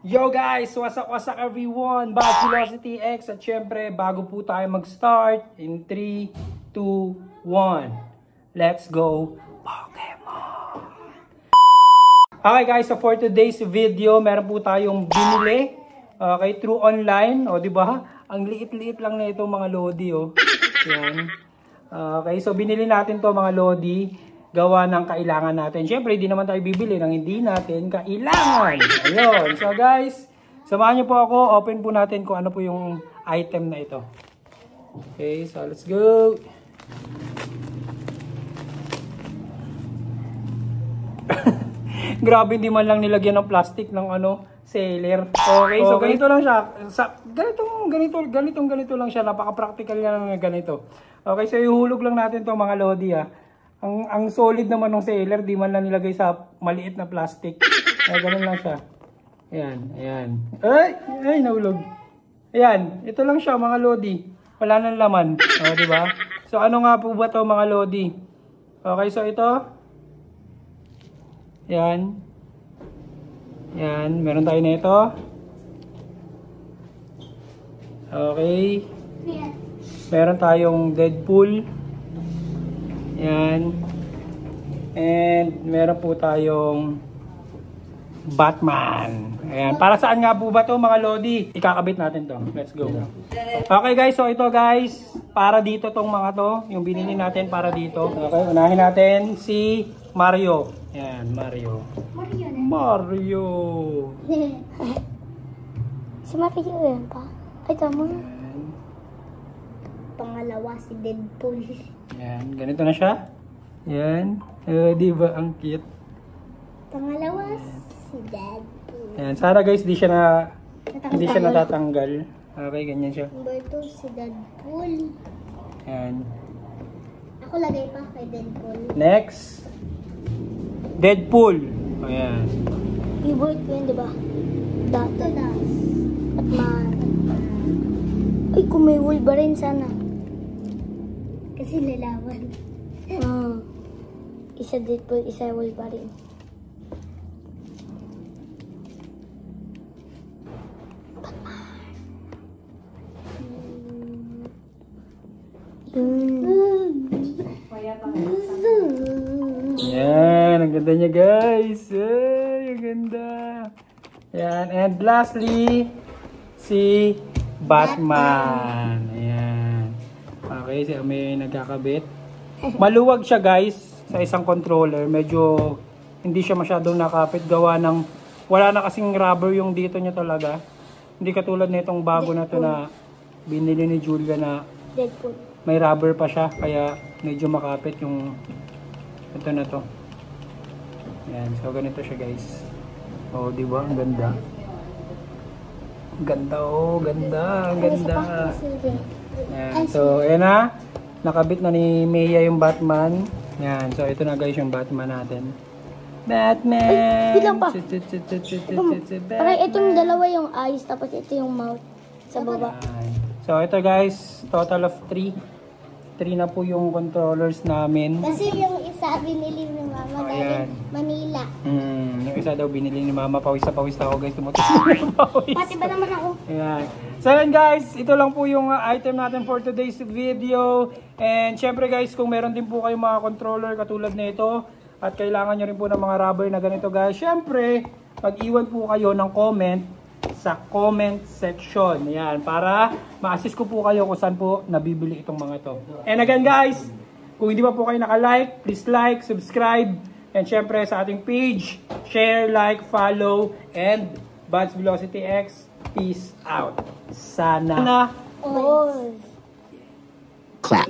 Yo guys, wasak everyone, Buds Velocity X at syempre bago po tayo mag-start in 3, 2, 1, let's go Pokemon! Okay guys, so for today's video, meron po tayong binili through online, o diba? Ang liit-liit lang na itong mga Lodi, oh. Yan. Okay, so binili natin to mga Lodi, gawa ng kailangan natin. Siyempre, hindi naman tayo bibili ng hindi natin kailangan. Ayun. So guys, samahan niyo po ako. Open po natin kung ano po yung item na ito. Okay, so let's go. Grabe, hindi man lang nilagyan ng plastic ng sailor. Okay, so ganito lang siya. Ganito lang siya. Napaka-practical niya ng ganito. Okay, so ihulog lang natin to mga Lodi, ha. Ang solid naman ng sailor, di man lang nilagay sa maliit na plastic. Kaya ganun lang siya. Ayan, ayan. Ay, nahulog. Ayan, ito lang siya mga Lodi. Wala nang laman. O, diba? So, ano nga po ba to mga Lodi? Okay, so ito. Ayan. Ayan, meron tayo na ito. Okay. Meron tayong Deadpool. Yan. And meron po tayong Batman. Ayan. Para saan nga po ba to mga Lodi? Ikakabit natin to. Let's go. Okay guys, so ito guys, para dito tong mga to, yung binili natin para dito. Okay, unahin natin si Mario. Ayan, Mario. Mario. Si Mario yan pa. Ay, tama. Pangalawa si Deadpool. Yan, ganito na siya. Yan. Di ba ang cute? Pangalawa si Deadpool. Yan, sana guys, di siya natatanggal. Okay, ganyan siya. Number 2 si Deadpool. Yan. Ako lagay pa kay Deadpool. Next. Deadpool. Ayan. Favorite ko yun, di ba? Dati. Batman. Ay, kung may Wolverine sana. Kasi lalawan. Isa Deadpool, isa Wolverine. Yan, ang ganda niya guys. Ay, ang ganda. Yan, and lastly, si Batman. Ayan. Okay, so may nagkakabit. Maluwag siya guys sa isang controller. Medyo hindi siya masyadong nakapit. Gawa ng wala na kasing rubber yung dito niya talaga. Hindi katulad na itong bago na to na binili ni Julia na Deadpool. may rubber pa siya. Kaya medyo makapit yung ito na to. Ayan, so ganito siya guys. Oh, di ba? Ang ganda. Ganda, oh, ganda, ganda. Yan. So, ayan na. Nakabit na ni Mia yung Batman. Yan. So, ito na guys yung Batman natin. Batman! Ay, bilang pa. Parang itong dalawa yung eyes, tapos ito yung mouth sa baba. Yan. So, ito guys, total of 3. 3 na po yung controllers namin. Kasi yung isa binili ni Mama galing Manila. Yung isa daw binili ni Mama. Pawis na ako guys. Pati ba naman ako? Ayan. So yun guys, ito lang po yung item natin for today's video. And syempre guys, kung meron din po kayong mga controller katulad nito at kailangan nyo rin po ng mga rubber na ganito guys, syempre, mag-iwan po kayo ng comment sa comment section. Ayan, para ma-assist ko po kayo kung saan po nabibili itong mga to. And again guys, kung hindi pa po kayo naka-like, please like, subscribe, and syempre sa ating page, share, like, follow, and Buds Velocity X, peace out. Sana Clap.